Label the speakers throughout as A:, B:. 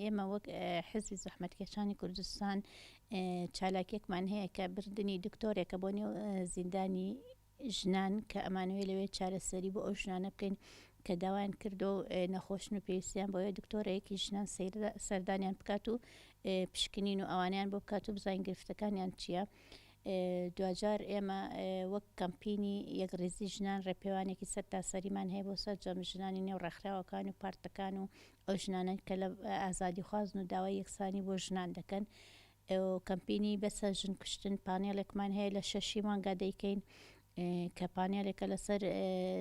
A: ئێمە وەک حزبی زەحمەتکێشانی کوردستان چالاکیەکمان هەیە کە بردننی دکتۆرێکە بۆ نێو زیندانی ژنان کە ئەمانوێت لەوێ چارەسەری بۆ ئەو ژنانە بکەین کە داوایان کردو و نەخۆشن و پێویستیان بۆیە دکتۆرەیەکی ژنان سەردانیان بکات و پشکنین و ئەوانیان بۆ بکات و بزانین گرفتەکانیان چییە. دوجار ئێمە وەک کەمپینی یەکڕێزی ژنان ڕێپێوانێکی سەر تاسەریمان هەیە بۆ سەر جەم ژنانی نێو ڕێکخراوەکان و پارتەکان و ئەو ژنانن کە لە ئازادی خوازن و داوای یەکسانی بۆ ژنان دەکەن. کەمپینی بەسەر ژن کوشتن پانێڵێکمان هەیە لە 6 مانگا دەیکەین کە پانێڵێکە لەسەر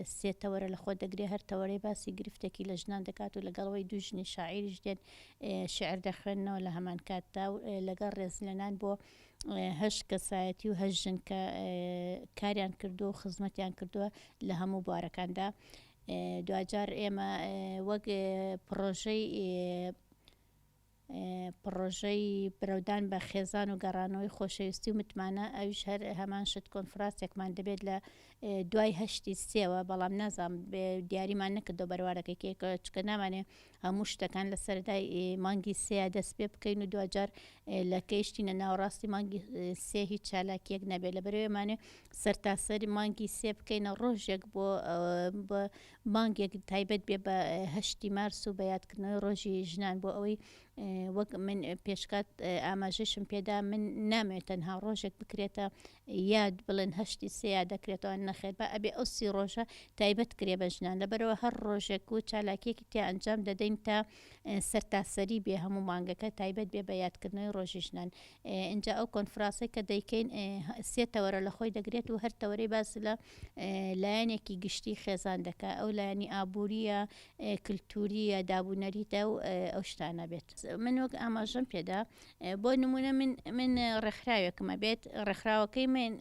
A: 3 تەوەرە لە خۆ دەگرێ هەر تەوەرەی باسی گرفتێکی لە ژنان دەکات و لەگەڵەوەی دوو ژنی شاعیریش دێن شعر دەخوێننەوە لە هەمان کاتدا و لەگەڵ ڕێزلێنان بۆ 8 کەسایەتی و 8 ژن کە کاریان کردو و خزمەتیان کردووە لە هەموو بوارەکاندا. دوجار ئێمە وەک پڕۆژەی برەودان بە خێزان و گەڕانەوەی خۆشەویستی و متمانە ئەویش هەر هەمان شت کۆنفرانسێکمان دەبێت لە دوای 8 سێوە بەڵام نازام دیاریمان نەکردو بەروارەکەی چکە نامانێ هەموو شتەکان لە سەردای مانگی سێ دەست پێ بکەین و دوجار لە کەیشتینە ناوەڕاستی مانگی سێ هیچ چالاکیەک نەبێت لە بەرەوەمانێ سەرتاسەری مانگی سێ بکەینە ڕۆژێک بۆ مانگێک تایبەت بێ بە 8 مارس و بەیادکردنەوەی ڕۆژی ژنان بۆ ئەوەی وەک من پێشکات ئاماژەشم پێدا من نامێت تەنها ڕۆژێک بکرێتە یاد بڵێن 8 سێ دەکرێتەوە نەخێت بە ئەبێ ئەو 30 ڕۆژە تایبەت کرێ بە ژنان لەبەرەوە هەر ڕۆژێک و چالاکیەکی تیا ئەنجام دەدەین تا سەرتاسەری بێ هەموو مانگەکە تایبەت بێ بە یادکردنەوەی ڕۆژی ژنان. اینجا ئەو کۆنفرانسەی کە دەیکەین 3 تەوەرە لە خۆی دەگرێت و هەر تەوەرەی باس لە لایەنێکی گشتی خێزان دەکا ئەو لایەنی ئابوووریە کللتوریە دابوونەریتە و ئەو شتانە بێت. من وەک ئاماژەم پێدا بۆ نمونە من ڕێکخراوێکمە بێت ڕێکخراوەکەی من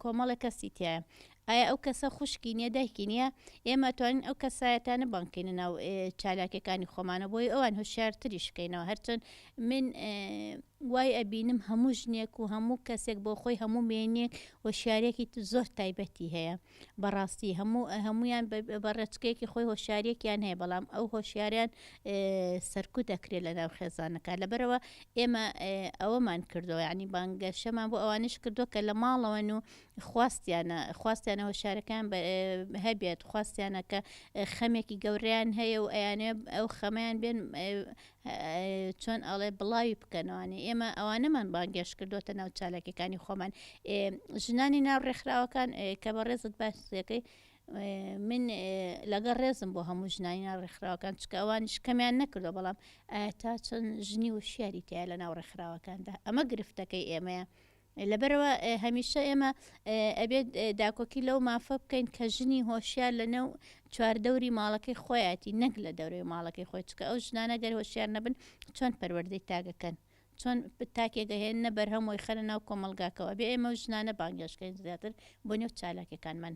A: کۆمەڵە کەسی تایە ئایا ئەو کەسە خوشکی نییە دایکی نییە ئێمە توانین ئەو کەسایەتانە بانکەینە ناو چالاکیەکانی خۆمانە بۆی ئەوان هۆشیارتریشکەینەوە هەرچەند من وای ئەبینم هەموو ژنێک و هەموو کەسێک بۆ خۆی هەموو مێنێک هۆشیارێکی زۆر تایبەتی هەیە بەڕاستی هەمویان بە ڕێچکەیەکی خۆی هۆشیارێکیان هەیە بەڵام ئەو هۆشیاریان سەرکوت دەکرێت لە ناو خێزانەکە لەبەرەوە ئێمە ئەوەمان کردەوە یعنی بانگەشەمان بۆ ئەوانش کردووە کە لە ماڵەوەن و خواستیانە هۆشیارەکان هەبێت خواستیانە کە خەمێکی گەورەیان هەیە و ئەیانێ ئەو خەمەیان بێن چۆن ئەڵێ بڵاوی بکەنەوەی ئێمە ئەوانەمان بانگێش کردوتە ناو چالاکیەکانی خۆمان ژنانی ناو ڕێکخراوەکان کە بە ڕێزت باسەکەی من لەگەڵ ڕێزم بۆ هەموو ژنانی ناو ڕێکخراوەکان چکە ئەوانش کەمیان نەکردو بەڵام تا چەند ژنی و شیاری تایە لە ناو ڕێکخراوەکاندا ئەمە گرفتەکەی ئێمەیە لەبەرەوە هەمیشە ئێمە ئەبێت داکۆکی لەو مافە بکەین کە ژنی هۆشیار لە نێو چواردەوری ماڵەکەی خۆیەتی نەک لە دەورەی ماڵەکەی خۆی چکە ئەو ژنانە گەر هۆشیار نەبن چۆن پەروەردەی تاگەکەن چۆن تاکێگەهێنە بەرهەمەوەی خەرە ناو کۆمەلگاکەوە بێ ئێمە ژنانە بانگێشکەین زیاتر بۆ نێو چالاکیەکانمان.